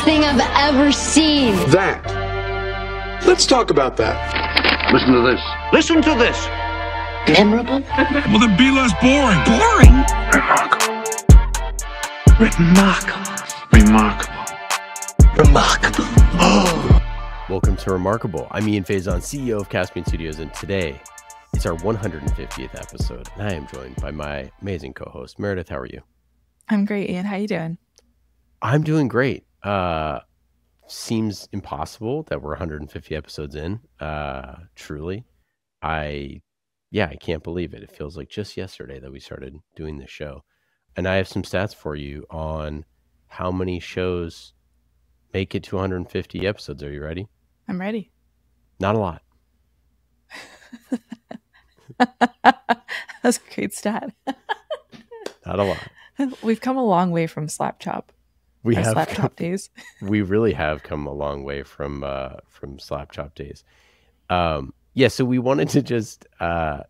thing I've ever seen. That. Let's talk about that. Listen to this. Listen to this. Memorable? Well, then be less boring. Boring? Remarkable. Remarkable. Oh. Welcome to Remarkable. I'm Ian Faison, CEO of Caspian Studios, and today it's our 150th episode, and I am joined by my amazing co-host, Meredith. How are you? I'm great, Ian. How you doing? I'm doing great. Seems impossible that we're 150 episodes in. Truly. I can't believe it. It feels like just yesterday that we started doing this show. And I have some stats for you on how many shows make it to 150 episodes. Are you ready? I'm ready. Not a lot. That's a great stat. Not a lot. We've come a long way from Slap Chop. We have Slap Chop days. We really have come a long way from Slap Chop days. So we wanted to just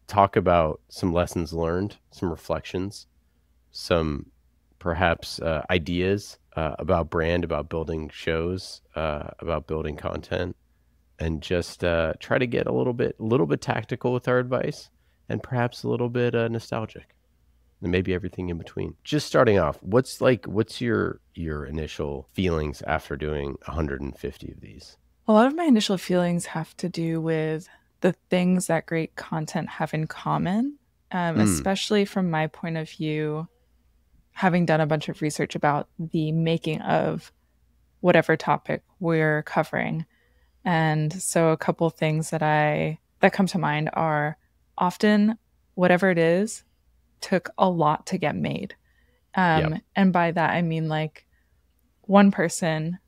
talk about some lessons learned, some reflections, some perhaps ideas about brand, about building shows, about building content, and just try to get a little bit tactical with our advice, and perhaps a little bit nostalgic, and maybe everything in between. Just starting off, what's your initial feelings after doing 150 of these? A lot of my initial feelings have to do with the things that great content have in common, especially from my point of view, having done a bunch of research about the making of whatever topic we're covering. And so a couple things that come to mind are often whatever it is took a lot to get made. And by that, I mean like one person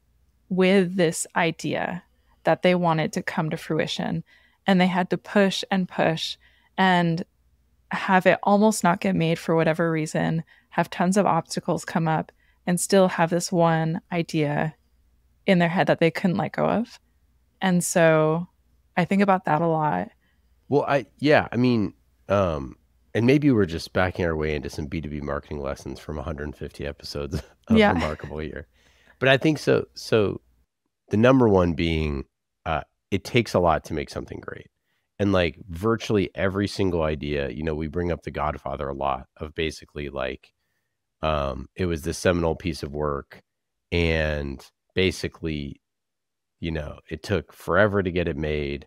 with this idea that they wanted to come to fruition, and they had to push and have it almost not get made for whatever reason, have tons of obstacles come up, and still have this one idea in their head that they couldn't let go of. And so I think about that a lot. Well, and maybe we're just backing our way into some B2B marketing lessons from 150 episodes of Remarkable Year. But I think so the number one being, it takes a lot to make something great. And like virtually every single idea, we bring up The Godfather a lot, of basically like, it was this seminal piece of work, and basically, it took forever to get it made.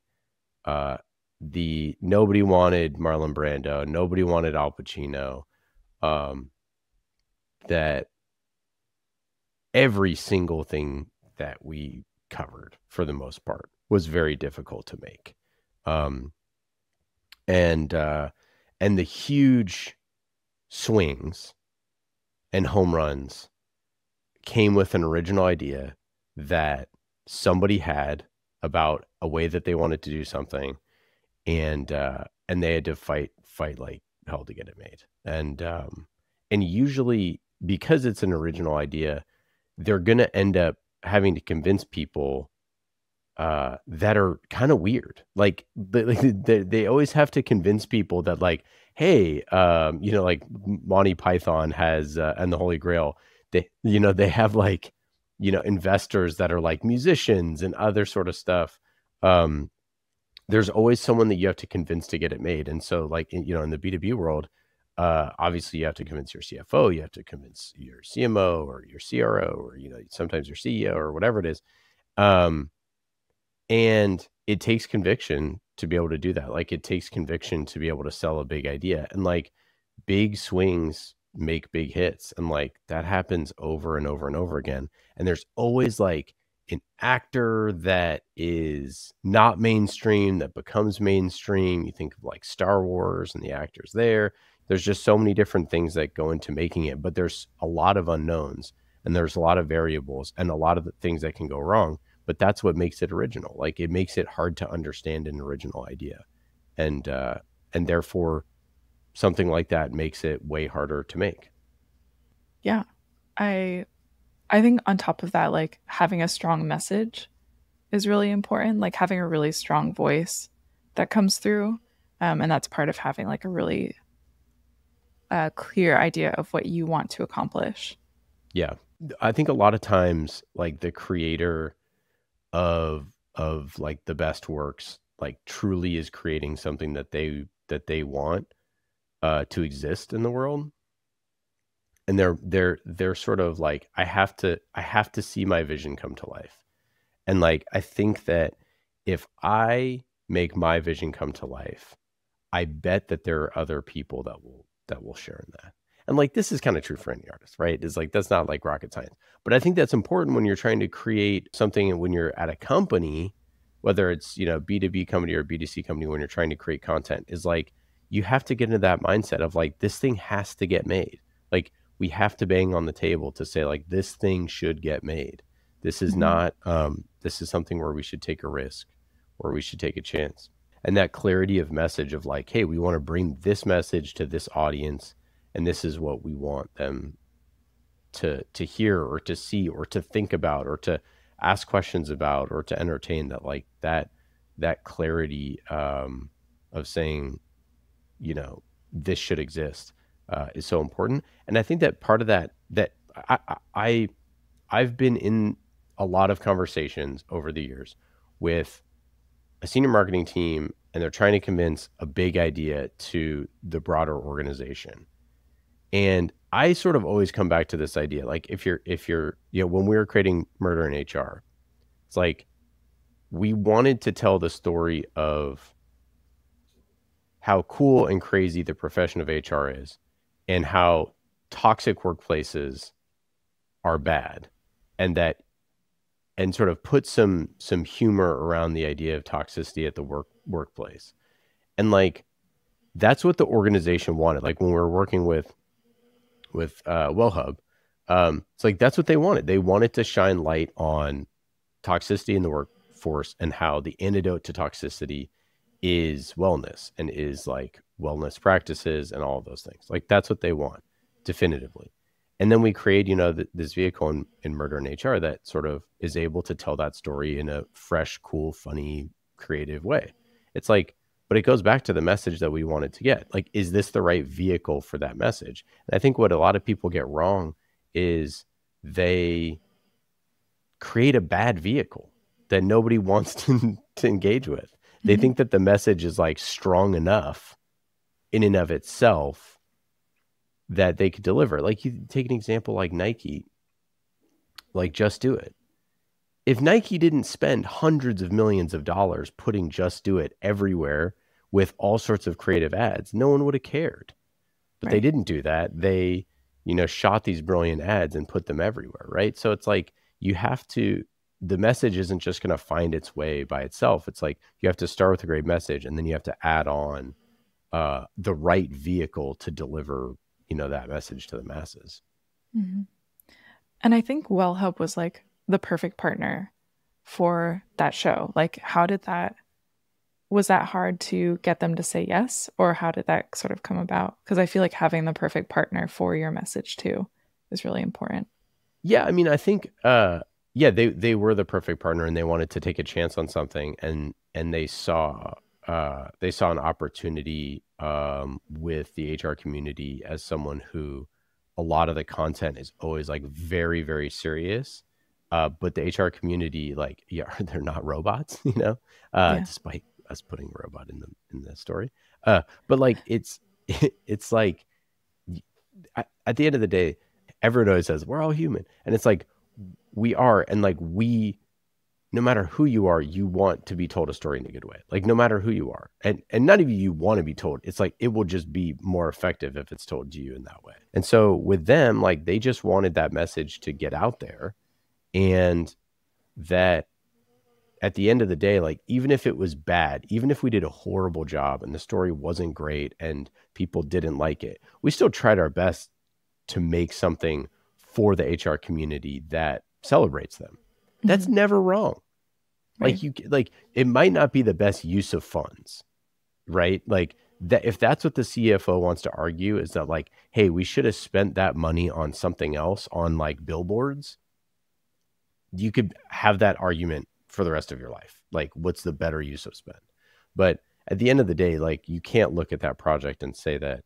Nobody wanted Marlon Brando, nobody wanted Al Pacino. That every single thing that we covered, for the most part, was very difficult to make. And the huge swings and home runs came with an original idea that somebody had about a way that they wanted to do something, and they had to fight like hell to get it made. And usually, because it's an original idea, they're going to end up having to convince people that are kind of weird. Like they always have to convince people that, like, hey, like Monty Python has and the Holy Grail, they have like, investors that are like musicians and other sort of stuff. There's always someone that you have to convince to get it made. And so, like, in the B2B world, obviously you have to convince your CFO, you have to convince your CMO or your CRO, or, sometimes your CEO or whatever it is. And it takes conviction to be able to do that. Like, it takes conviction to be able to sell a big idea, and like big swings make big hits. And like that happens over and over and over again. And there's always like an actor that is not mainstream that becomes mainstream. You think of like Star Wars and the actors there. There's just so many different things that go into making it, but there's a lot of unknowns, and there's a lot of variables, and a lot of the things that can go wrong. But that's what makes it original. Like, it makes it hard to understand an original idea, and therefore something like that makes it way harder to make. Yeah, I think on top of that, like, having a strong message is really important. Like, having a really strong voice that comes through, and that's part of having like a really clear idea of what you want to accomplish. Yeah. I think a lot of times, like the creator of like the best works, like truly is creating something that they want to exist in the world, and they're sort of like, I have to see my vision come to life. And like, I think that if I make my vision come to life, I bet that there are other people that will share in that. And like, this is kind of true for any artist, right? It's like, that's not like rocket science, but I think that's important when you're trying to create something, and when you're at a company, whether it's, B2B company or B2C company, when you're trying to create content, is like, you have to get into that mindset of like, this thing has to get made. Like, we have to bang on the table to say like, this thing should get made. This is not, this is something where we should take a risk, or we should take a chance. And that clarity of message of like, hey, we want to bring this message to this audience, and this is what we want them to hear, or to see, or to think about, or to ask questions about, or to entertain. That like that clarity of saying, this should exist is so important. And I think that part of that I've been in a lot of conversations over the years with a senior marketing team, and they're trying to convince a big idea to the broader organization. And I sort of always come back to this idea, like if you're, when we were creating Murder in HR, it's like, we wanted to tell the story of how cool and crazy the profession of HR is, and how toxic workplaces are bad, and sort of put some humor around the idea of toxicity at the workplace. And like, that's what the organization wanted. Like when we were working with WellHub, it's like, that's what they wanted. They wanted to shine light on toxicity in the workforce, and how the antidote to toxicity is wellness, and is like wellness practices and all of those things. Like, that's what they want definitively. And then we create, this vehicle in Murder in HR that sort of is able to tell that story in a fresh, cool, funny, creative way. It's like, but it goes back to the message that we wanted to get. Like, is this the right vehicle for that message? And I think what a lot of people get wrong is they create a bad vehicle that nobody wants to engage with. They think that the message is like strong enough in and of itself that they could deliver. Like, you take an example like Nike, like Just Do It. If Nike didn't spend hundreds of millions of dollars putting Just Do It everywhere with all sorts of creative ads, no one would have cared. But They didn't do that. They, shot these brilliant ads and put them everywhere, right? So it's like, you have to, the message isn't just going to find its way by itself. It's like, you have to start with a great message, and then you have to add on the right vehicle to deliver, that message to the masses. Mm-hmm. And I think WellHub was like the perfect partner for that show. Like, was that hard to get them to say yes, or how did that sort of come about? Because I feel like having the perfect partner for your message too is really important. Yeah, I mean, I think, they were the perfect partner, and they wanted to take a chance on something, and they saw an opportunity with the HR community as someone who, a lot of the content is always like very, very serious. But the HR community, like, they're not robots, despite us putting a robot in the story. But like, it's like, at the end of the day, everyone always says we're all human, and it's like, we are. And like, no matter who you are, you want to be told a story in a good way. Like, no matter who you are, and not even you want to be told, it's like, it will just be more effective if it's told to you in that way. And so with them, like, they just wanted that message to get out there, and that at the end of the day, like, even if it was bad, even if we did a horrible job and the story wasn't great and people didn't like it, we still tried our best to make something for the HR community that celebrates them. That's never wrong. Right. Like, it might not be the best use of funds, right? Like, that, if that's what the CFO wants to argue, is that like, hey, we should have spent that money on something else, on like billboards, you could have that argument for the rest of your life. Like, what's the better use of spend? But at the end of the day, like, you can't look at that project and say that,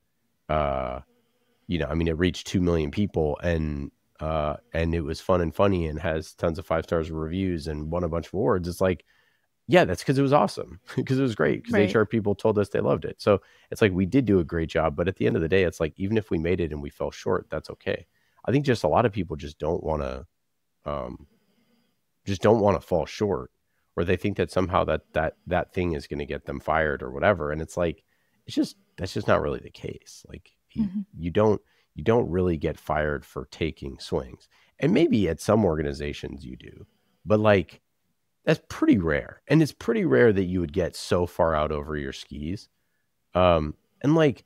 it reached 2 million people, and and it was fun and funny and has tons of 5 stars of reviews and won a bunch of awards. It's like, yeah, that's because it was awesome, because it was great, because Right. HR people told us they loved it. So it's like, we did do a great job, but at the end of the day, it's like, even if we made it and we fell short, that's okay. I think just a lot of people just don't want to fall short, or they think that somehow that thing is going to get them fired or whatever. And it's like, that's just not really the case. Like you don't really get fired for taking swings. And maybe at some organizations you do, but like, that's pretty rare. And it's pretty rare that you would get so far out over your skis. And like,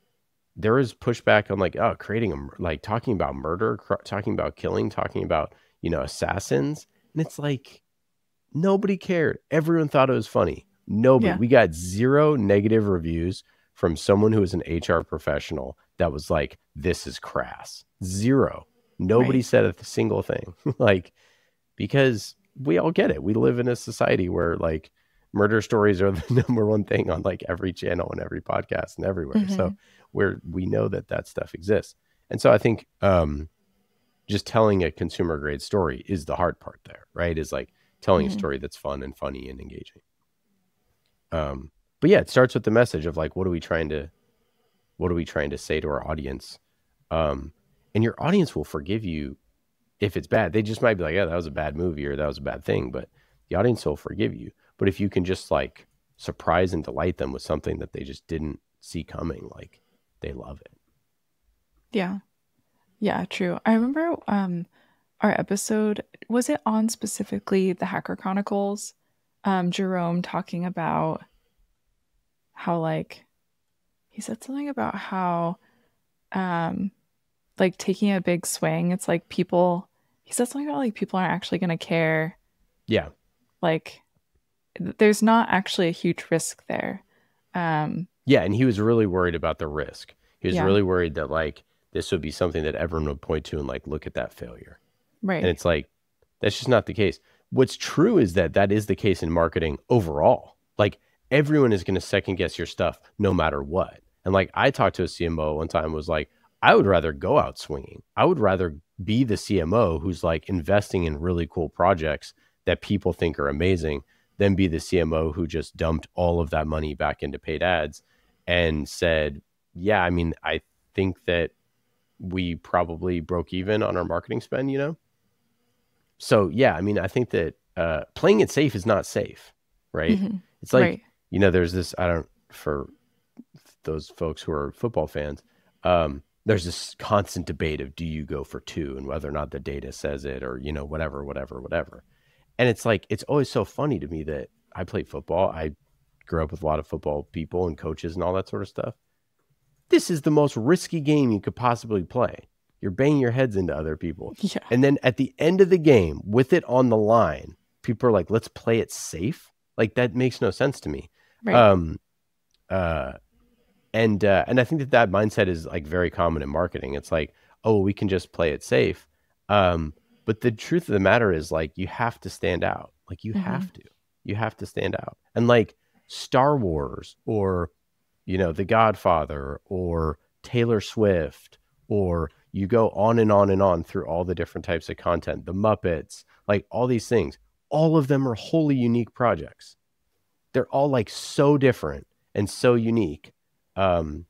there is pushback on like, oh, like talking about murder, talking about killing, talking about, assassins. And it's like, nobody cared. Everyone thought it was funny. Nobody. Yeah. We got 0 negative reviews from someone who was an HR professional that was like, this is crass. 0. Nobody Right. said a single thing. Like, because we all get it. We live in a society where like murder stories are the number one thing on like every channel and every podcast and everywhere. So we know that stuff exists. And so I think just telling a consumer grade story is the hard part there, right? Is like telling a story that's fun and funny and engaging. But yeah, it starts with the message of like, what are we trying to say to our audience? And your audience will forgive you if it's bad. They just might be like, yeah, that was a bad movie or that was a bad thing, but the audience will forgive you. But if you can just like surprise and delight them with something that they just didn't see coming, like they love it. Yeah. Yeah, true. I remember our episode, was it on specifically the Hacker Chronicles? Jerome talking about how like, he said something about how like taking a big swing, it's like he said something about like people aren't actually going to care. Yeah. Like there's not actually a huge risk there. Yeah. And he was really worried about the risk. He was Yeah. really worried that like, this would be something that everyone would point to and like, look at that failure. Right. And it's like, that's just not the case. What's true is that is the case in marketing overall. Like everyone is going to second guess your stuff no matter what. And like I talked to a CMO one time, was like, I would rather go out swinging. I would rather be the CMO who's like investing in really cool projects that people think are amazing than be the CMO who just dumped all of that money back into paid ads and said, yeah, I mean, I think that we probably broke even on our marketing spend, So yeah, I mean, I think that playing it safe is not safe, right? It's like, Right. There's this, for those folks who are football fans, there's this constant debate of do you go for 2 and whether or not the data says it or, whatever. And it's like, it's always so funny to me that I played football. I grew up with a lot of football people and coaches and all that sort of stuff. This is the most risky game you could possibly play. You're banging your heads into other people. Yeah. And then at the end of the game, with it on the line, people are like, let's play it safe. Like that makes no sense to me. Right. And I think that mindset is like very common in marketing. It's like, oh, we can just play it safe. But the truth of the matter is like, you have to stand out. Like you have to stand out. And like Star Wars or, The Godfather or Taylor Swift, or you go on and on and on through all the different types of content, the Muppets, like all these things, all of them are wholly unique projects. They're all like so different and so unique. And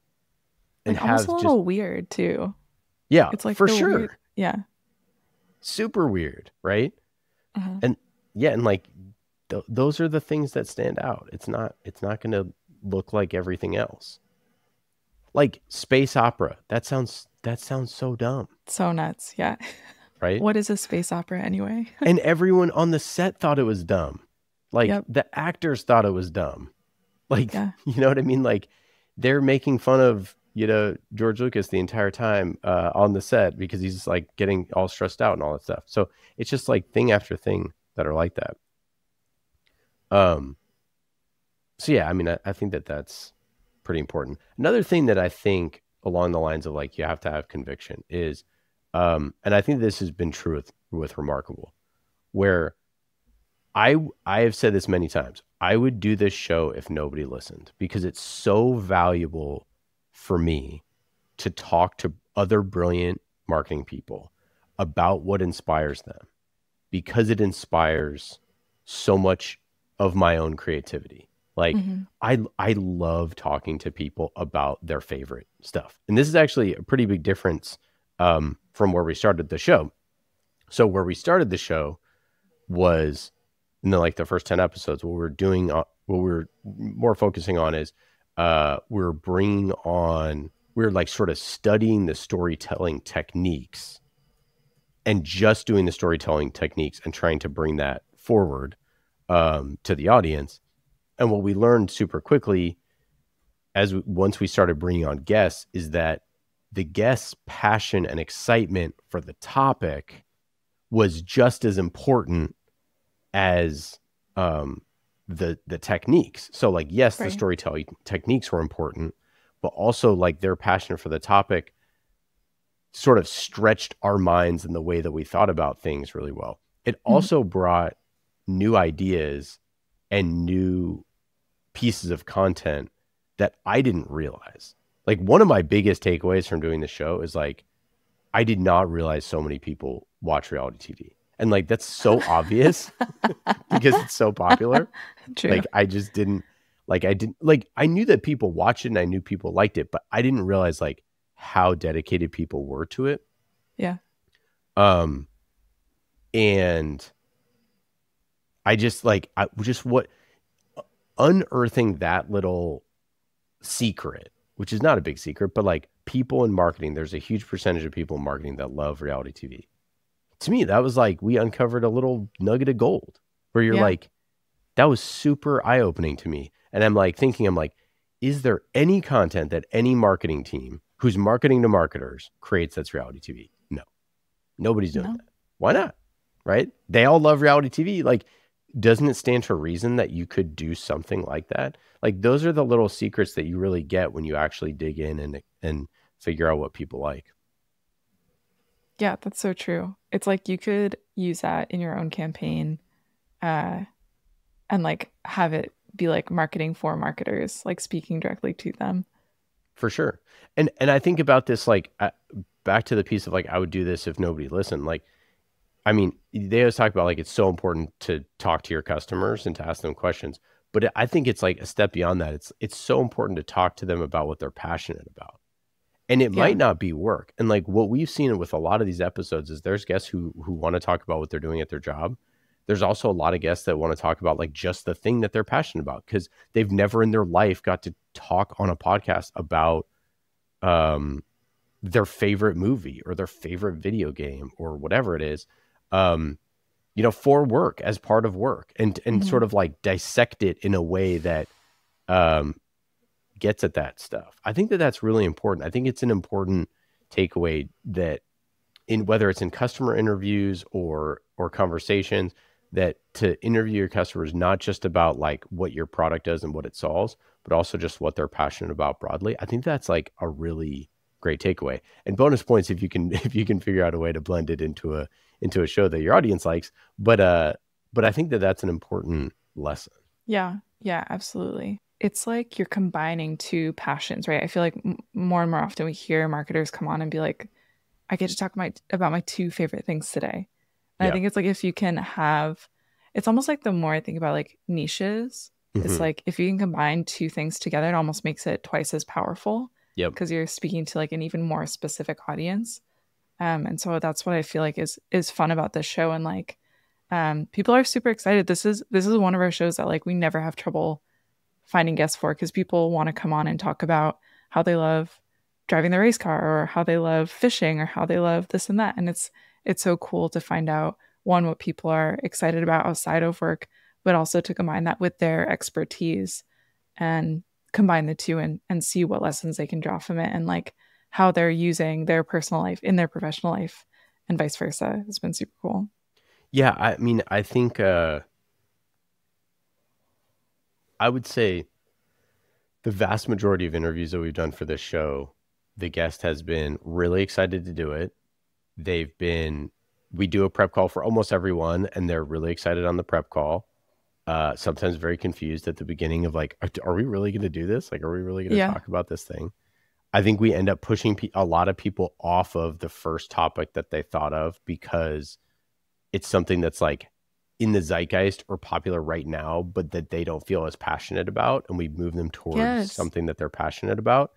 almost a little weird too. Yeah, It's like for the sure. weird- yeah. Super weird, right? And yeah, and like those are the things that stand out. It's not going to look like everything else. Like space opera, that sounds so dumb, So nuts. Yeah. right? What is a space opera anyway? And everyone on the set thought it was dumb. Like Yep. the actors thought it was dumb. Like, Yeah. you know what I mean? Like they're making fun of, George Lucas the entire time on the set because he's like getting all stressed out and all that stuff. So it's just like thing after thing that are like that. So yeah, I mean, I think that's pretty important. Another thing that I think along the lines of like, you have to have conviction is, and I think this has been true with Remarkable, where I have said this many times. I would do this show if nobody listened because it's so valuable for me to talk to other brilliant marketing people about what inspires them, because it inspires so much of my own creativity. Like I love talking to people about their favorite stuff. And this is actually a pretty big difference from where we started the show. So where we started the show was in the first 10 episodes. What we're doing, what we're more focusing on is we're like sort of studying the storytelling techniques and just doing the storytelling techniques and trying to bring that forward to the audience. And what we learned super quickly once we started bringing on guests is that the guests' passion and excitement for the topic was just as important as the techniques. So like, yes, the storytelling techniques were important, but also like their passion for the topic sort of stretched our minds in the way that we thought about things really well. It also brought new ideas and new pieces of content that I didn't realize. Like one of my biggest takeaways from doing the show is like, I did not realize so many people watch reality TV. And like, that's so obvious because it's so popular. True. Like I just didn't, I knew that people watched it and I knew people liked it, but I didn't realize like how dedicated people were to it. Yeah. And I just unearthing that little secret, which is not a big secret, but like people in marketing, there's a huge percentage of people in marketing that love reality TV. To me, that was like, we uncovered a little nugget of gold where you're like, that was super eye-opening to me. And I'm like thinking, is there any content that any marketing team who's marketing to marketers creates that's reality TV? No, nobody's doing that. Why not? Right? They all love reality TV. Like, doesn't it stand to reason that you could do something like that? Like, those are the little secrets that you really get when you actually dig in and figure out what people like. Yeah, that's so true. It's like you could use that in your own campaign and like have it be like marketing for marketers, like speaking directly to them. For sure. And I think about this, like back to the piece of like, I would do this if nobody listened. Like, I mean, they always talk about like, it's so important to talk to your customers and to ask them questions. But I think it's like a step beyond that. It's so important to talk to them about what they're passionate about. And it might not be work. And like what we've seen with a lot of these episodes is there's guests who want to talk about what they're doing at their job. There's also a lot of guests that want to talk about like just the thing that they're passionate about because they've never in their life got to talk on a podcast about their favorite movie or their favorite video game or whatever it is, for work, as part of work, and sort of like dissect it in a way that gets at that stuff. I think that that's really important. I think it's an important takeaway that in whether it's in customer interviews or conversations, that to interview your customers, not just about like what your product does and what it solves, but also just what they're passionate about broadly. I think that's like a really great takeaway. And bonus points if you can figure out a way to blend it into a show that your audience likes. But I think that that's an important lesson. Yeah, absolutely. It's like you're combining two passions, right? I feel like more and more often we hear marketers come on and be like, I get to talk about my two favorite things today. And I think it's like if you can have, it's almost like the more I think about like niches, it's like if you can combine two things together, it almost makes it twice as powerful. Yep. Because you're speaking to like an even more specific audience. And so that's what I feel like is fun about this show. And like people are super excited. This is one of our shows that like we never have trouble finding guests for because people want to come on and talk about how they love driving the race car or how they love fishing or how they love this and that. And it's so cool to find out, one, what people are excited about outside of work, but also to combine that with their expertise and combine the two and see what lessons they can draw from it and like how they're using their personal life in their professional life and vice versa. It's been super cool. Yeah. I mean, I think I would say the vast majority of interviews that we've done for this show, the guest has been really excited to do it. We do a prep call for almost everyone, and they're really excited on the prep call. Sometimes very confused at the beginning of like, are we really going to do this? Like, are we really going to talk about this thing? I think we end up pushing a lot of people off of the first topic that they thought of because it's something that's like in the zeitgeist or popular right now, but that they don't feel as passionate about. And we move them towards something that they're passionate about.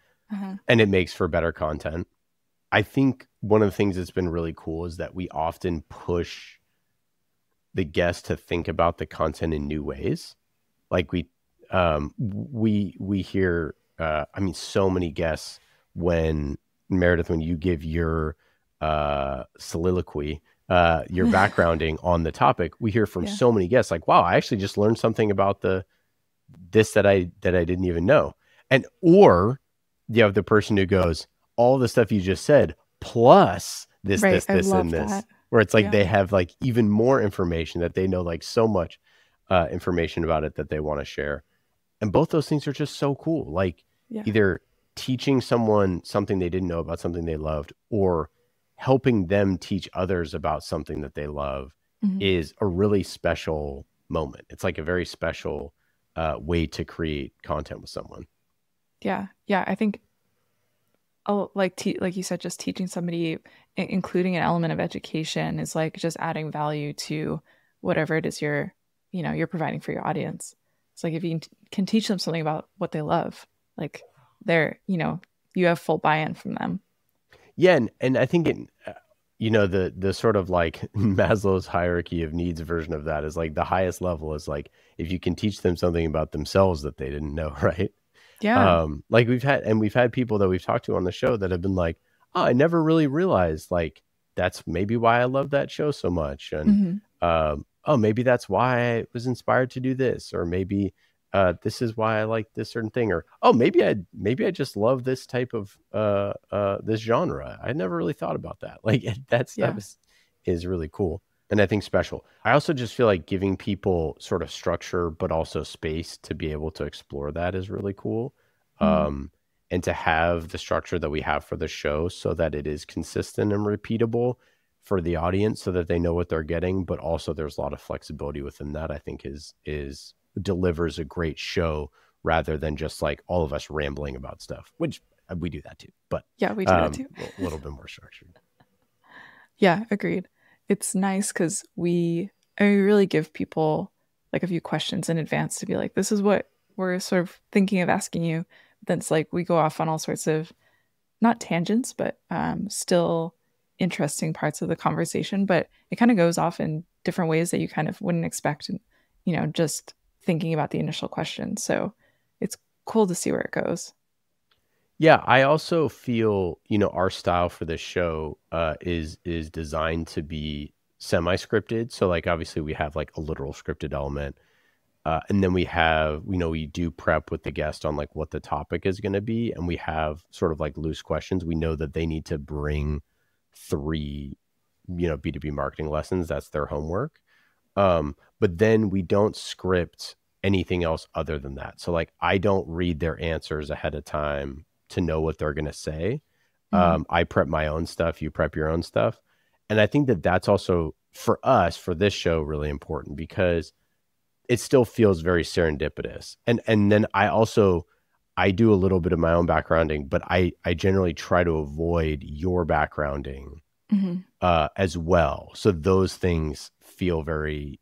And it makes for better content. I think one of the things that's been really cool is that we often push the guest to think about the content in new ways. Like we hear, I mean, so many guests when Meredith, when you give your soliloquy, your backgrounding on the topic, we hear from so many guests like, wow, I actually just learned something about this that I didn't even know. And, or you have the person who goes, all the stuff you just said, plus this, this, and this, that. Where it's like they have like even more information that they know, like so much information about it that they want to share. And both those things are just so cool. Like either teaching someone something they didn't know about something they loved, or helping them teach others about something that they love is a really special moment. It's like a very special way to create content with someone. Yeah. I think like you said, just teaching somebody, including an element of education, is like just adding value to whatever it is you're providing for your audience. It's like if you can teach them something about what they love, like they're, you have full buy-in from them. Yeah. And I think the sort of like Maslow's hierarchy of needs version of that is like the highest level is like, if you can teach them something about themselves that they didn't know. Right. Yeah. Like we've had people that we've talked to on the show that have been like, oh, I never really realized like that's maybe why I love that show so much. And, oh, maybe that's why I was inspired to do this, or maybe this is why I like this certain thing, or oh, maybe I just love this type of this genre. I never really thought about that. Like that is really cool, and I think special. I also just feel like giving people sort of structure, but also space to be able to explore that is really cool, and to have the structure that we have for the show so that it is consistent and repeatable for the audience, so that they know what they're getting, but also there's a lot of flexibility within that. I think is delivers a great show rather than just like all of us rambling about stuff, which we do that too. But we do that too. A little bit more structured. Yeah, agreed. It's nice because we really give people like a few questions in advance to be like, this is what we're sort of thinking of asking you. Then it's like we go off on all sorts of not tangents, but still interesting parts of the conversation, but it kind of goes off in different ways that you kind of wouldn't expect, just thinking about the initial question. So it's cool to see where it goes. Yeah, I also feel, our style for this show is designed to be semi-scripted. So like obviously we have like a literal scripted element. And then we have, we do prep with the guest on like what the topic is going to be. And we have sort of like loose questions. We know that they need to bring 3, B2B marketing lessons. That's their homework. But then we don't script anything else other than that. So like, I don't read their answers ahead of time to know what they're going to say. I prep my own stuff. You prep your own stuff. And I think that that's also for us, for this show, really important because it still feels very serendipitous. And then I do a little bit of my own backgrounding, but I generally try to avoid your backgrounding as well. So those things feel very,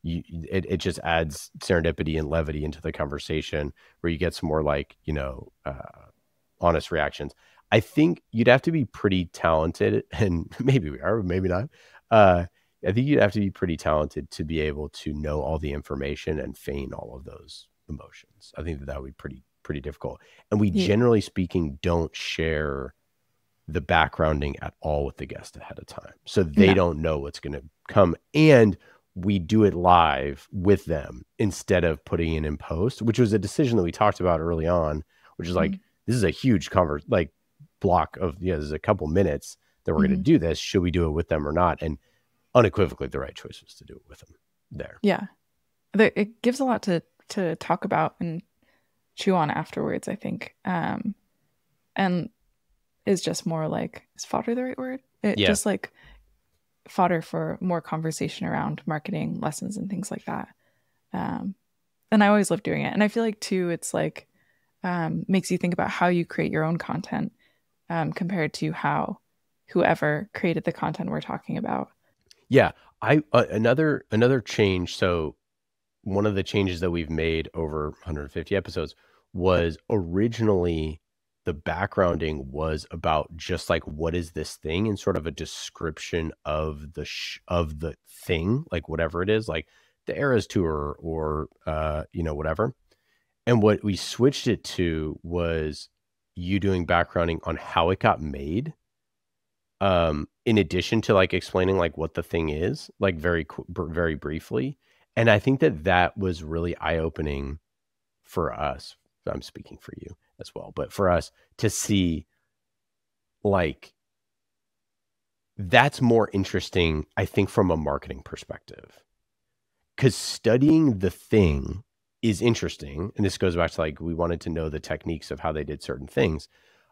it just adds serendipity and levity into the conversation where you get some more like, honest reactions. I think you'd have to be pretty talented, and maybe we are, maybe not. I think you'd have to be pretty talented to be able to know all the information and feign all of those emotions. I think that would be pretty difficult. And we generally speaking don't share the backgrounding at all with the guest ahead of time. So they don't know what's going to come. And we do it live with them instead of putting it in post, which was a decision that we talked about early on, which is like, this is a huge block of, there's a couple minutes that we're going to do this. Should we do it with them or not? And unequivocally, the right choice was to do it with them there. Yeah. It gives a lot to talk about and chew on afterwards, I think. And is just more like, is fodder the right word? Just like fodder for more conversation around marketing lessons and things like that. And I always love doing it. And I feel like too, it's like, makes you think about how you create your own content compared to how whoever created the content we're talking about. Yeah, another change. So one of the changes that we've made over 150 episodes was originally the backgrounding was about just like, what is this thing, and sort of a description of the thing, like whatever it is, like the Eras Tour or whatever. And what we switched it to was you doing backgrounding on how it got made, in addition to like explaining like what the thing is, like very briefly. And I think that was really eye-opening for us. I'm speaking for you as well, but for us to see, like, that's more interesting, I think, from a marketing perspective, because studying the thing is interesting. And this goes back to like, we wanted to know the techniques of how they did certain things,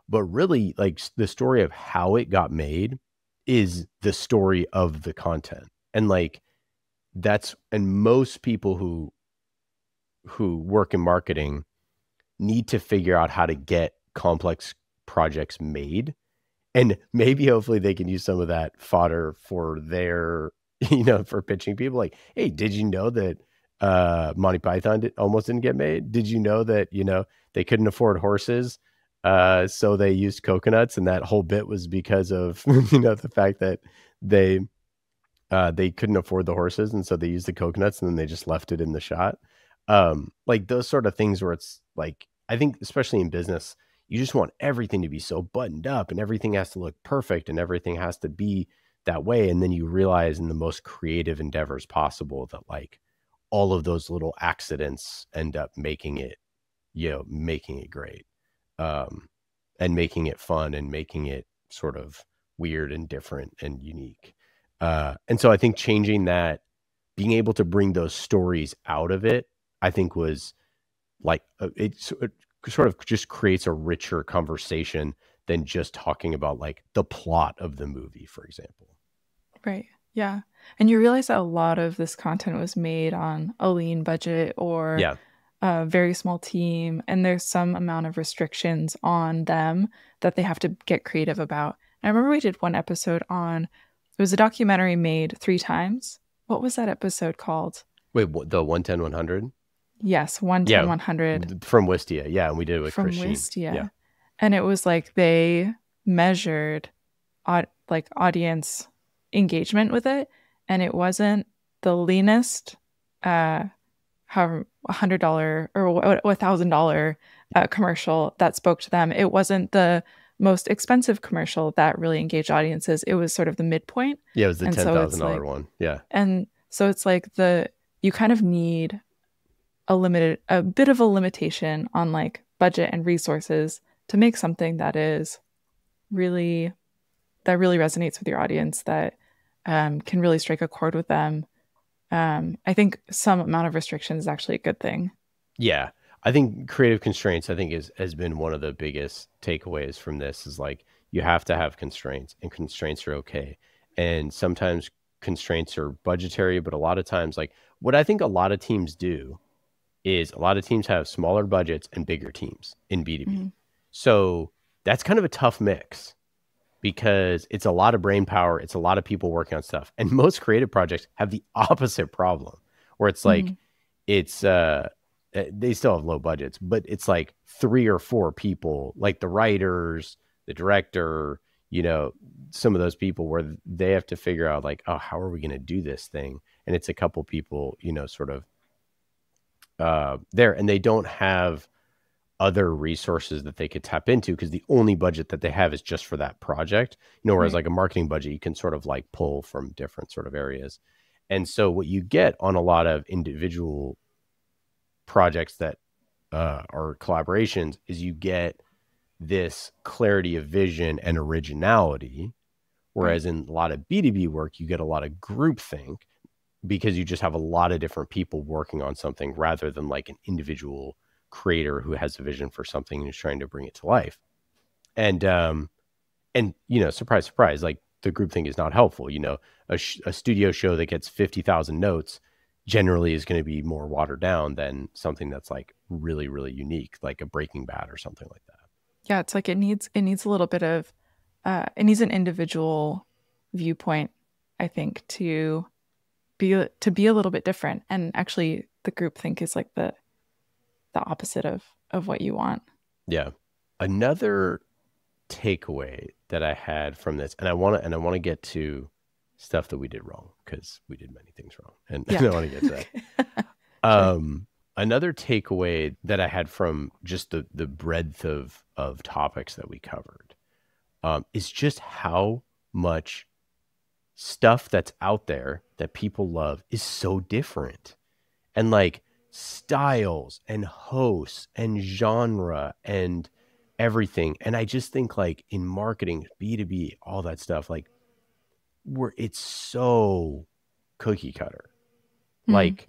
but really like the story of how it got made is the story of the content. And like, and most people who work in marketing need to figure out how to get complex projects made. And maybe hopefully they can use some of that fodder for their, for pitching people like, hey, did you know that Monty Python almost didn't get made? Did you know that, they couldn't afford horses? So they used coconuts, and that whole bit was because of, the fact that they couldn't afford the horses. And so they used the coconuts, and then they just left it in the shot. Like those sort of things where it's like, I think especially in business, you just want everything to be so buttoned up and everything has to look perfect and everything has to be that way. And then you realize in the most creative endeavors possible that like all of those little accidents end up making it great, and making it fun and making it sort of weird and different and unique. And so I think changing that, being able to bring those stories out of it, I think was like, it sort of just creates a richer conversation than just talking about like the plot of the movie, for example. Right. Yeah. And you realize that a lot of this content was made on a lean budget or a very small team. And there's some amount of restrictions on them that they have to get creative about. And I remember we did one episode on, it was a documentary made 3 times. What was that episode called? Wait, the 110 100? Yes, 110 100. From Wistia. Yeah, and we did it with from Christine. Wistia. Yeah. And it was like they measured audience engagement with it, and it wasn't the leanest $100 or $1,000 commercial that spoke to them. It wasn't the most expensive commercial that really engaged audiences. It was sort of the midpoint. Yeah, it was the $10,000 one. Yeah. And so it's like you kind of need a bit of a limitation on like budget and resources to make something that really resonates with your audience, that can really strike a chord with them. I think some amount of restriction is actually a good thing. Yeah. I think creative constraints, has been one of the biggest takeaways from this, is like, you have to have constraints, and constraints are okay. And sometimes constraints are budgetary, but a lot of times, like what I think a lot of teams do is a lot of teams have smaller budgets and bigger teams in B2B. Mm-hmm. So that's kind of a tough mix, because it's a lot of brain power. It's a lot of people working on stuff. And most creative projects have the opposite problem, where it's like, they still have low budgets, but it's like 3 or 4 people, like the writers, the director, some of those people, where they have to figure out like, oh, how are we going to do this thing? And it's a couple people, sort of there, and they don't have other resources that they could tap into, because the only budget that they have is just for that project, whereas like a marketing budget, you can sort of like pull from different sort of areas. And so what you get on a lot of individual projects that are collaborations is you get this clarity of vision and originality, whereas in a lot of B2B work, you get a lot of groupthink, because you just have a lot of different people working on something, rather than like an individual creator who has a vision for something and is trying to bring it to life. And surprise, surprise, like the groupthink is not helpful. A studio show that gets 50,000 notes generally is going to be more watered down than something that's like really, really unique, like a Breaking Bad or something like that. Yeah, it's like it needs a little bit of it needs an individual viewpoint, I think, to be a little bit different. And actually the groupthink is like the opposite of what you want. Yeah. Another takeaway that I had from this, and I want to get to stuff that we did wrong, because we did many things wrong, and I want to get to that. Sure. Another takeaway that I had from just the breadth of topics that we covered is just how much stuff that's out there that people love is so different, and like styles and hosts and genre and everything. And I just think like in marketing, B2B, all that stuff, like it's so cookie cutter. Like,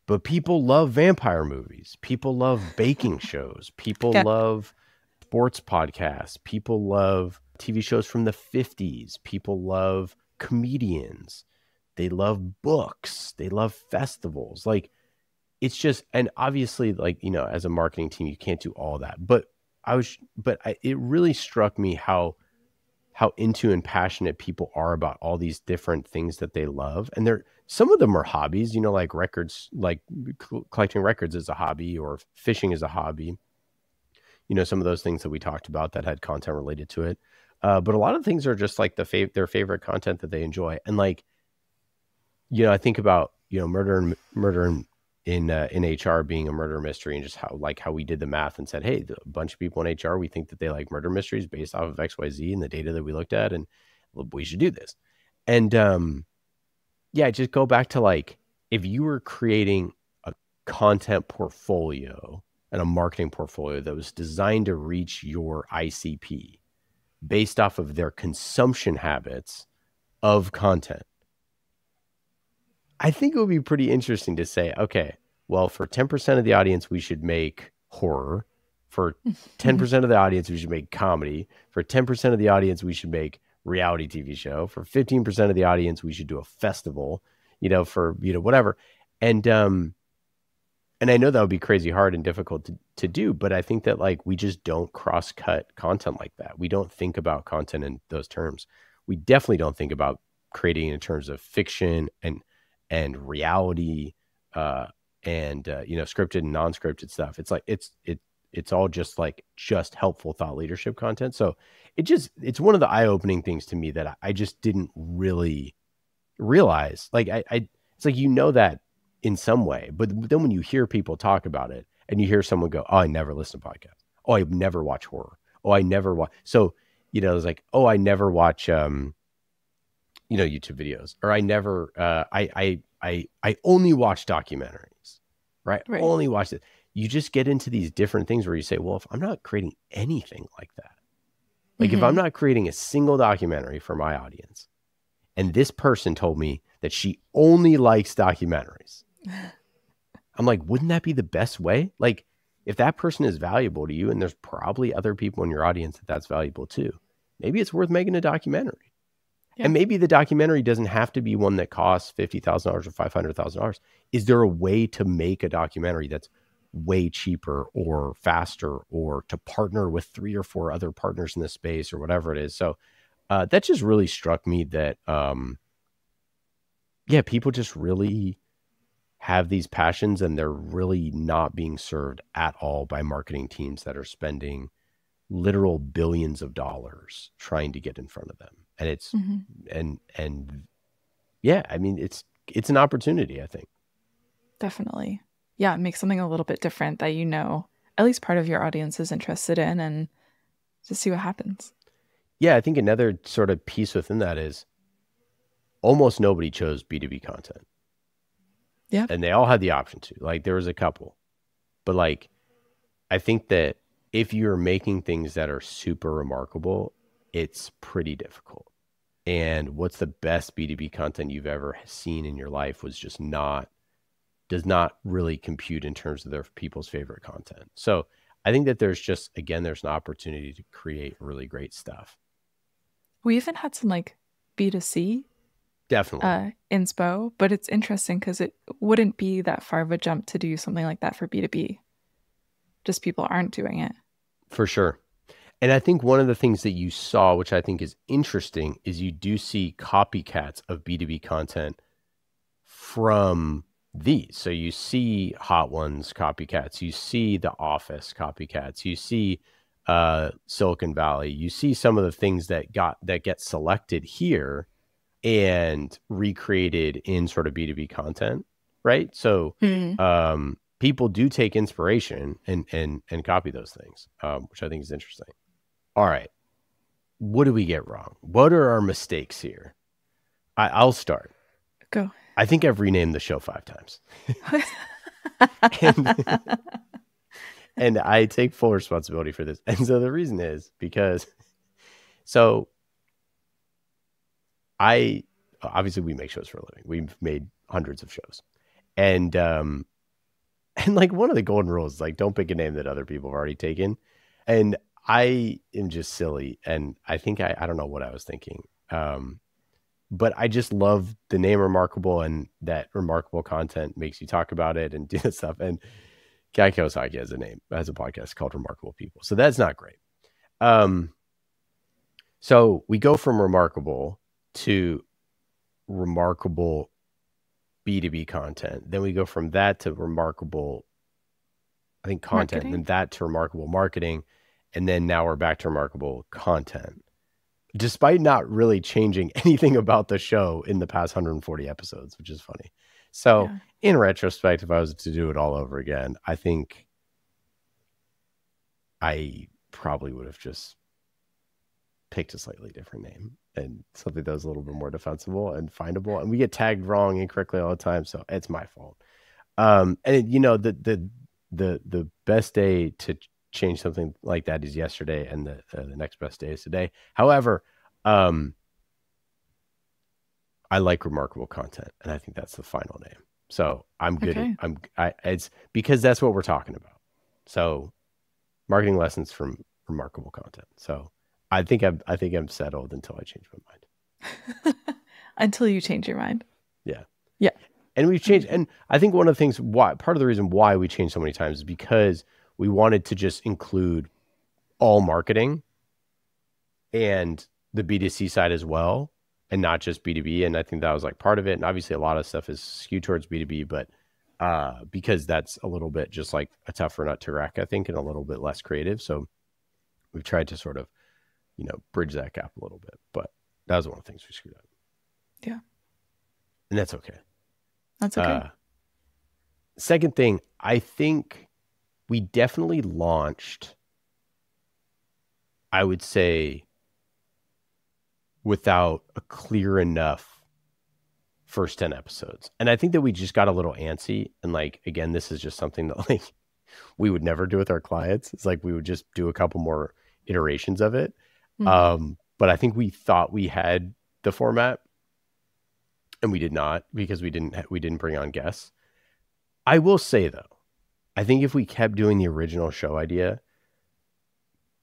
but people love vampire movies. People love baking shows. People love sports podcasts. People love TV shows from the 50s. People love comedians. They love books. They love festivals. Like, it's just, and obviously, like, you know, as a marketing team, you can't do all that. But it really struck me how into and passionate people are about all these different things that they love. And some of them are hobbies, you know, like records, like collecting records is a hobby, or fishing is a hobby. You know, some of those things that we talked about that had content related to it. But a lot of things are just like their favorite content that they enjoy. And like, you know, I think about, you know, murder in HR being a murder mystery, and just how we did the math and said, hey, a bunch of people in HR, we think that they like murder mysteries based off of XYZ and the data that we looked at, and we should do this. And just go back to like, if you were creating a content portfolio and a marketing portfolio that was designed to reach your ICP based off of their consumption habits of content, I think it would be pretty interesting to say, okay, well, for 10% of the audience, we should make horror. For 10% of the audience, we should make comedy. For 10% of the audience, we should make reality TV show. For 15% of the audience, we should do a festival, you know, for, you know, whatever. And I know that would be crazy hard and difficult to do, but I think that like, we just don't cross-cut content like that. We don't think about content in those terms. We definitely don't think about creating in terms of fiction and reality, you know, scripted and non-scripted stuff. It's like, it's all just helpful thought leadership content. So it's one of the eye-opening things to me that I just didn't really realize. Like it's like, you know, that in some way, but then when you hear people talk about it and you hear someone go, oh, I never listen to podcasts. Oh, I never watch horror. Oh, I never watch. So, you know, it's like, oh, I never watch, you know, YouTube videos, or I never, I only watch documentaries, right? Only watch it. You just get into these different things where you say, well, if I'm not creating anything like that, like if I'm not creating a single documentary for my audience, and this person told me that she only likes documentaries, I'm like, wouldn't that be the best way? Like, if that person is valuable to you, and there's probably other people in your audience that's valuable too, maybe it's worth making a documentary. Yeah. And maybe the documentary doesn't have to be one that costs $50,000 or $500,000. Is there a way to make a documentary that's way cheaper or faster, or to partner with 3 or 4 other partners in this space, or whatever it is? So that just really struck me that, people just really have these passions, and they're really not being served at all by marketing teams that are spending literal billions of dollars trying to get in front of them. And it's, I mean, it's an opportunity, I think. Definitely. Yeah. Make something a little bit different that, you know, at least part of your audience is interested in, and just see what happens. Yeah. I think another sort of piece within that is almost nobody chose B2B content. Yeah. And they all had the option to. Like, there was a couple. But like, I think that if you're making things that are super remarkable, it's pretty difficult. And what's the best B2B content you've ever seen in your life does not really compute in terms of their people's favorite content. So I think that there's an opportunity to create really great stuff. We even had some like B2C Definitely. inspo, but it's interesting because it wouldn't be that far of a jump to do something like that for B2B. Just people aren't doing it. For sure. And I think one of the things that you saw, which I think is interesting, is you do see copycats of B2B content from these. So you see Hot Ones copycats, you see The Office copycats, you see Silicon Valley, you see some of the things that get selected here and recreated in sort of B2B content, right? So people do take inspiration and copy those things, which I think is interesting. All right. What do we get wrong? What are our mistakes here? I'll start. Go. I think I've renamed the show 5 times. and I take full responsibility for this. And so the reason is because, obviously we make shows for a living. We've made hundreds of shows. And like one of the golden rules is like, don't pick a name that other people have already taken. And I am just silly. And I think I don't know what I was thinking. But I just love the name Remarkable, and that remarkable content makes you talk about it and do this stuff. And Guy Kawasaki has a podcast called Remarkable People. So that's not great. So we go from remarkable to remarkable B2B content. Then we go from that to remarkable, I think, content, Marketing? and that to remarkable marketing. And then now we're back to remarkable content, despite not really changing anything about the show in the past 140 episodes, which is funny. So in retrospect, if I was to do it all over again, I think I probably would have just picked a slightly different name and something that was a little bit more defensible and findable. And we get tagged wrong incorrectly all the time, so it's my fault. And the best day to change something like that is yesterday, and the next best day is today. However, I like remarkable content, and I think that's the final name. So I'm good. Okay. It's because that's what we're talking about. So marketing lessons from remarkable content. So I think I'm settled until I change my mind. Until you change your mind. Yeah. Yeah. And we've changed. And I think one of the things part of the reason why we changed so many times is because we wanted to just include all marketing and the B2C side as well, and not just B2B. And I think that was like part of it. And obviously a lot of stuff is skewed towards B2B, but because that's a little bit just like a tougher nut to crack, I think, and a little bit less creative. So we've tried to sort of, bridge that gap a little bit. But that was one of the things we screwed up. Yeah. And that's okay. That's okay. Second thing, I think we definitely launched, I would say, without a clear enough first 10 episodes. And I think that we just got a little antsy. And like, again, this is just something that like we would never do with our clients. It's like we would just do a couple more iterations of it. But I think we thought we had the format, and we did not, because we didn't bring on guests. I will say though, I think if we kept doing the original show idea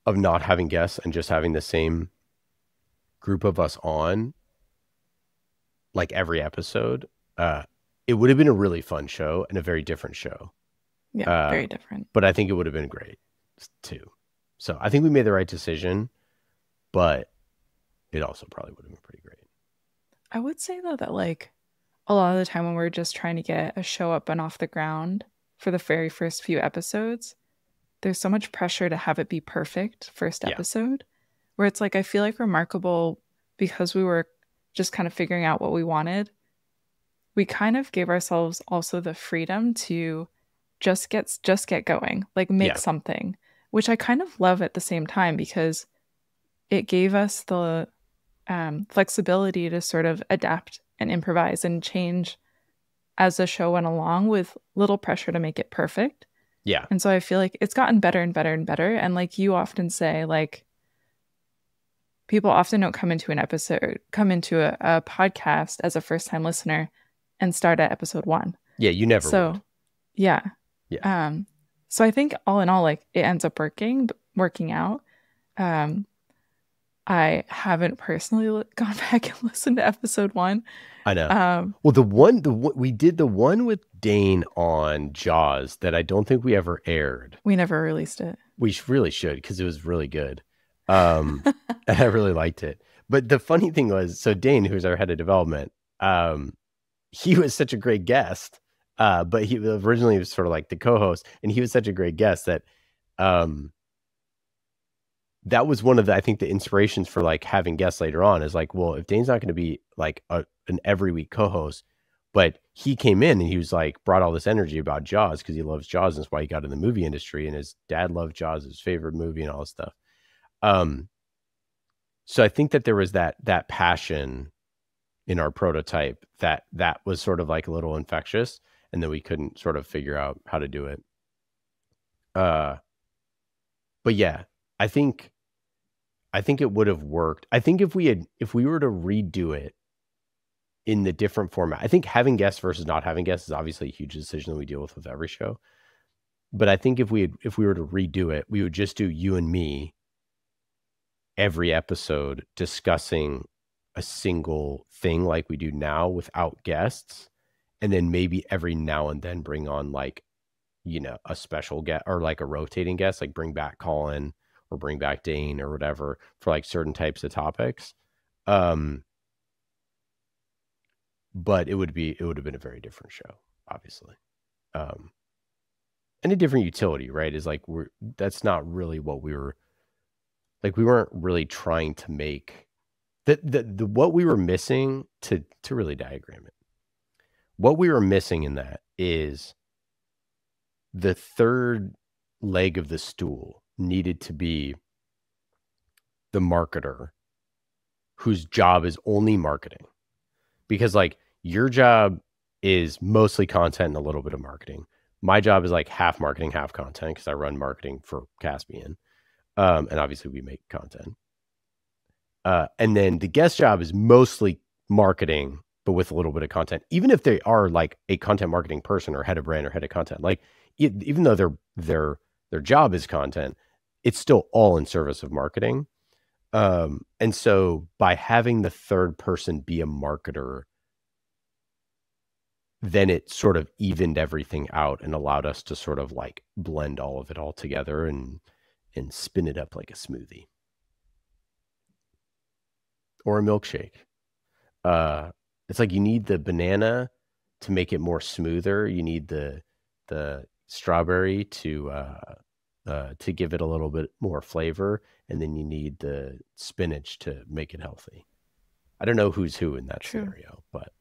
of not having guests and just having the same group of us on like every episode, it would have been a really fun show and a very different show. Yeah, very different. But I think it would have been great too. So I think we made the right decision, but it also probably would have been pretty great. I would say though that like a lot of the time when we're just trying to get a show up and off the ground for the very first few episodes, there's so much pressure to have it be perfect first episode, where it's like, I feel like Remarkable, because we were just kind of figuring out what we wanted, we kind of gave ourselves also the freedom to just get going, like make something, which I kind of love at the same time, because it gave us the flexibility to sort of adapt and improvise and change as the show went along, with little pressure to make it perfect. Yeah. And so I feel like it's gotten better and better and better. And like you often say, like, people often don't come into a podcast as a first-time listener and start at episode 1. Yeah, you never would. Yeah. Yeah. So I think all in all, like, it ends up working out. I haven't personally gone back and listened to episode 1. I know. Well, we did the one with Dane on Jaws that I don't think we ever aired. We never released it. We really should, because it was really good. And I really liked it. But the funny thing was, so Dane, who's our head of development, he was such a great guest. But he originally was sort of like the co-host, and he was such a great guest that that was one of the, I think, the inspirations for like having guests later on is like, well, if Dane's not going to be like an every week co-host, but he came in and he was like, brought all this energy about Jaws because he loves Jaws, and that's why he got in the movie industry, and his dad loved Jaws, his favorite movie, and all this stuff. So I think that there was that passion in our prototype that was sort of like a little infectious, and then we couldn't sort of figure out how to do it. But yeah, I think it would have worked. I think if we were to redo it in the different format, I think having guests versus not having guests is obviously a huge decision that we deal with every show. But I think if we were to redo it, we would just do you and me every episode discussing a single thing like we do now without guests, and then maybe every now and then bring on like, you know, a special guest or like a rotating guest, like bring back Colin or bring back Dane or whatever for like certain types of topics. But it would have been a very different show, obviously. And a different utility, right? Is like, that's not really what we were like. We weren't really trying to make the what we were missing to really diagram it. What we were missing in that is the third leg of the stool needed to be the marketer whose job is only marketing. Because like your job is mostly content and a little bit of marketing. My job is like half marketing, half content, because I run marketing for Caspian. And obviously we make content. And then the guest job is mostly marketing, but with a little bit of content. Even if they are like a content marketing person or head of brand or head of content, like even though their job is content, it's still all in service of marketing. And so by having the third person be a marketer, then it sort of evened everything out and allowed us to sort of like blend all of it all together and spin it up like a smoothie or a milkshake. It's like you need the banana to make it more smoother. You need the strawberry to give it a little bit more flavor, and then you need the spinach to make it healthy. I don't know who's who in that scenario, but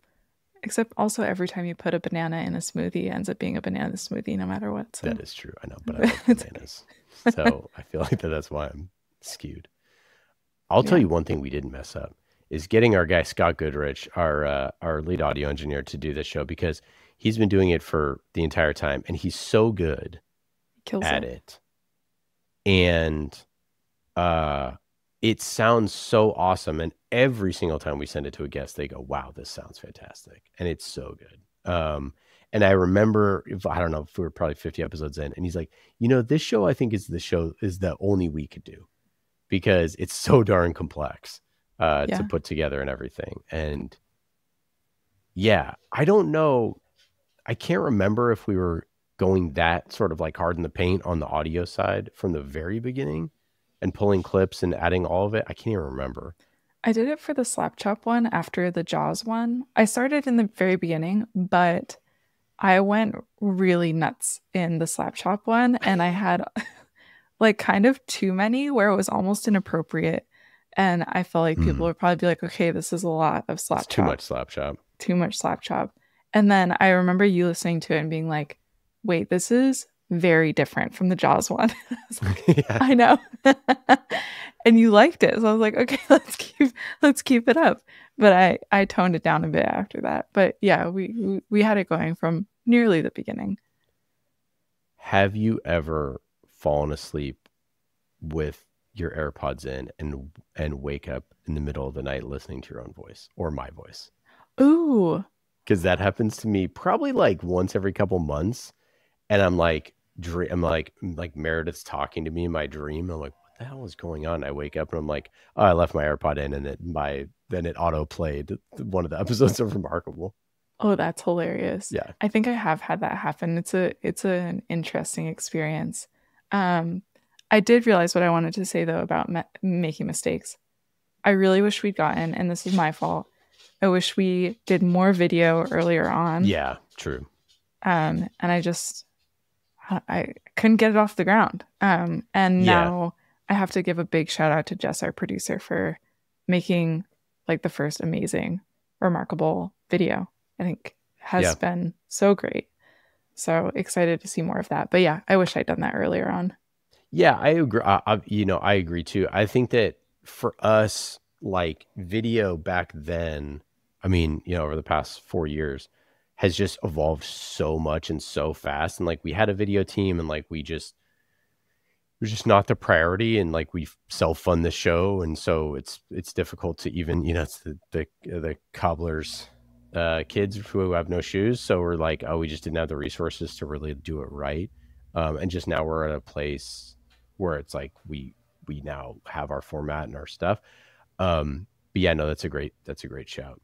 except also every time you put a banana in a smoothie, it ends up being a banana smoothie no matter what. So. That is true. I know, but I like bananas. So I feel like that's why I'm skewed. I'll tell you one thing we didn't mess up is getting our guy Scott Goodrich, our lead audio engineer, to do this show, because he's been doing it for the entire time and he's so good at it. And it sounds so awesome. And every single time we send it to a guest, they go, wow, this sounds fantastic. And it's so good. And I remember, I don't know if we were probably 50 episodes in, and he's like, you know, this show, I think is the only we could do, because it's so darn complex to put together and everything. And yeah, I don't know. I can't remember if we were going that sort of like hard in the paint on the audio side from the very beginning and pulling clips and adding all of it. I can't even remember. I did it for the Slap Chop one after the Jaws one. I started in the very beginning, but I went really nuts in the Slap Chop one, and I had like kind of too many where it was almost inappropriate. And I felt like people would probably be like, okay, this is a lot of Slap Chop. Too much Slap Chop. Too much Slap Chop. And then I remember you listening to it and being like, wait, this is very different from the Jaws one. I was like, I know. And you liked it. So I was like, okay, let's keep it up. But I toned it down a bit after that. But yeah, we had it going from nearly the beginning. Have you ever fallen asleep with your AirPods in and wake up in the middle of the night listening to your own voice or my voice? Ooh. Because that happens to me probably like once every couple months. And I'm like Meredith's talking to me in my dream. I'm like, what the hell is going on? I wake up and I'm like, oh, I left my AirPod in, and then it auto played one of the episodes of Remarkable. Oh, that's hilarious. Yeah. I think I have had that happen. It's an interesting experience. I did realize what I wanted to say though about making mistakes. I really wish we'd gotten, and this is my fault, I wish we did more video earlier on. Yeah, true. And I couldn't get it off the ground. And now I have to give a big shout out to Jess, our producer, for making like the first amazing, remarkable video. I think has been so great. So excited to see more of that. But yeah, I wish I'd done that earlier on. Yeah, I agree. I agree too. I think that for us, like video back then, I mean, over the past 4 years has just evolved so much and so fast. And like we had a video team, and like it was just not the priority, and like we self-fund the show, and so it's difficult to even, it's the cobbler's kids who have no shoes. So we're like, oh, we just didn't have the resources to really do it right. And just now we're at a place where it's like we now have our format and our stuff. But yeah, no, that's a great shout.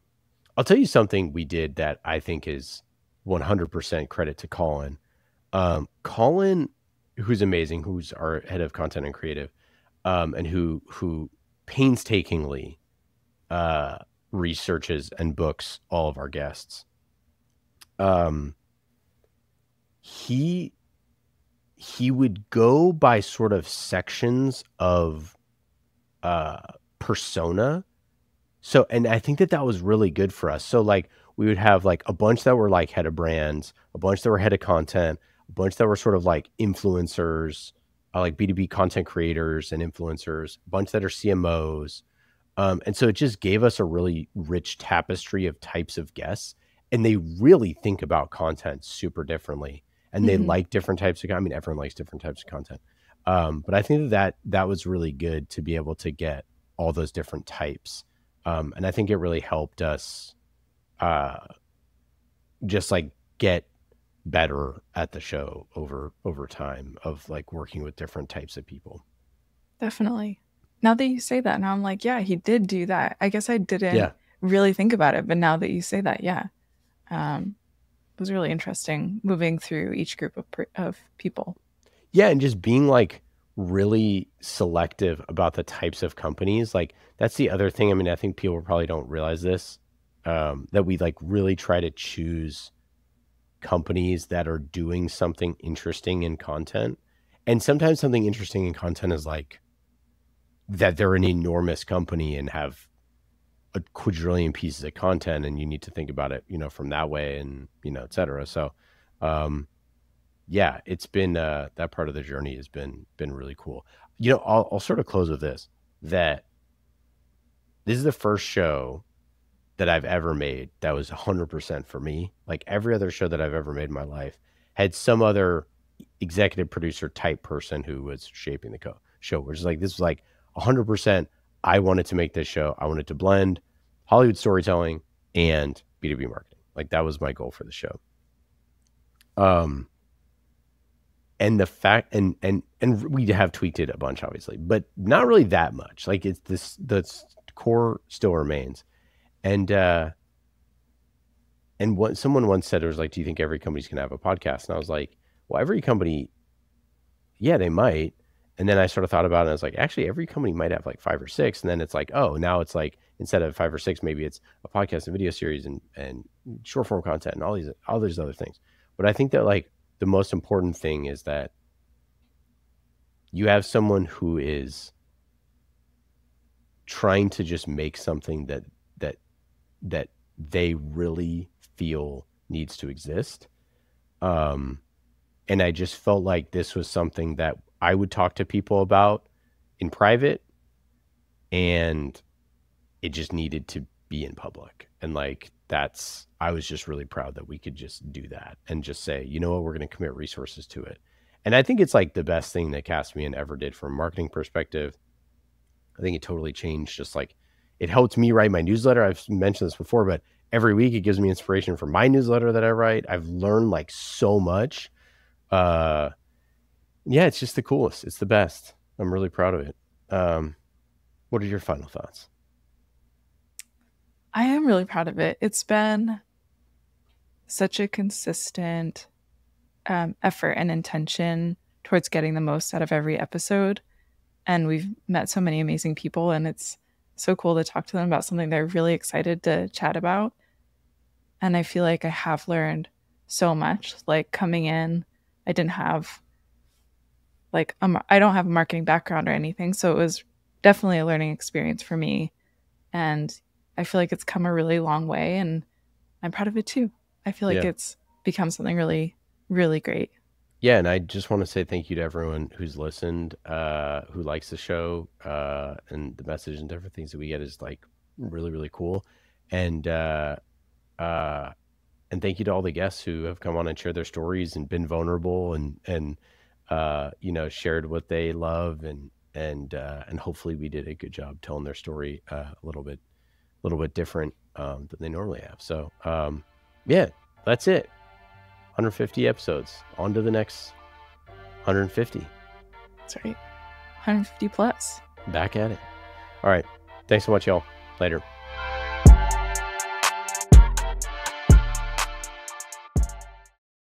I'll tell you something we did that I think is 100% credit to Colin. Colin, who's amazing, who's our head of content and creative, and who painstakingly researches and books all of our guests. He would go by sort of sections of persona. So, and I think that was really good for us. So like we would have like a bunch that were like head of brands, a bunch that were head of content, a bunch that were sort of like influencers, like B2B content creators and influencers, a bunch that are CMOs. And so it just gave us a really rich tapestry of types of guests, and they really think about content super differently, and they like different types of, I mean, everyone likes different types of content. But I think that was really good to be able to get all those different types. And I think it really helped us just like get better at the show over time of like working with different types of people. Definitely. Now that you say that, now I'm like, yeah, he did do that. I guess I didn't really think about it, but now that you say that, it was really interesting moving through each group of people. Yeah, and just being like really selective about the types of companies. Like that's the other thing. I mean, I think people probably don't realize this, that we like really try to choose companies that are doing something interesting in content. And sometimes something interesting in content is like that they're an enormous company and have a quadrillion pieces of content, and you need to think about it, from that way, and, et cetera. So, yeah, it's been, that part of the journey has been really cool. I'll sort of close with this, that this is the first show that I've ever made that was 100% for me. Like every other show that I've ever made in my life had some other executive producer type person who was shaping the show, which is like, this was like 100%. I wanted to make this show. I wanted to blend Hollywood storytelling and B2B marketing. Like that was my goal for the show. And the fact, and we have tweaked it a bunch, obviously, but not really that much. Like it's the core still remains. And what someone once said, it was like, do you think every company's going to have a podcast? And I was like, well, every company, yeah, they might. And then I sort of thought about it, and I was like, actually, every company might have like 5 or 6. And then it's like, oh, now it's like, instead of 5 or 6, maybe it's a podcast and video series and short form content and all these other things. But I think that like the most important thing is that you have someone who is trying to just make something that they really feel needs to exist. And I just felt like this was something that I would talk to people about in private, and it just needed to be in public. And like, I was just really proud that we could just do that and just say, you know what, we're going to commit resources to it. And I think it's like the best thing that Caspian ever did from a marketing perspective. I think it totally changed. Just like it helped me write my newsletter. I've mentioned this before, but every week it gives me inspiration for my newsletter that I write. I've learned like so much. Yeah, it's just the coolest. It's the best. I'm really proud of it. What are your final thoughts? I am really proud of it. It's been such a consistent effort and intention towards getting the most out of every episode. And we've met so many amazing people, and it's so cool to talk to them about something they're really excited to chat about. And I feel like I have learned so much. Like coming in, I didn't have I don't have a marketing background or anything. So it was definitely a learning experience for me. And I feel like it's come a really long way, and I'm proud of it too. I feel like it's become something really, really great. Yeah, and I just want to say thank you to everyone who's listened, who likes the show, and the message and different things that we get is like really, really cool. And thank you to all the guests who have come on and shared their stories and been vulnerable and shared what they love, and hopefully we did a good job telling their story a little bit different than they normally have. So yeah, that's it. 150 episodes. On to the next 150. That's right. 150 plus. Back at it. All right. Thanks so much, y'all. Later.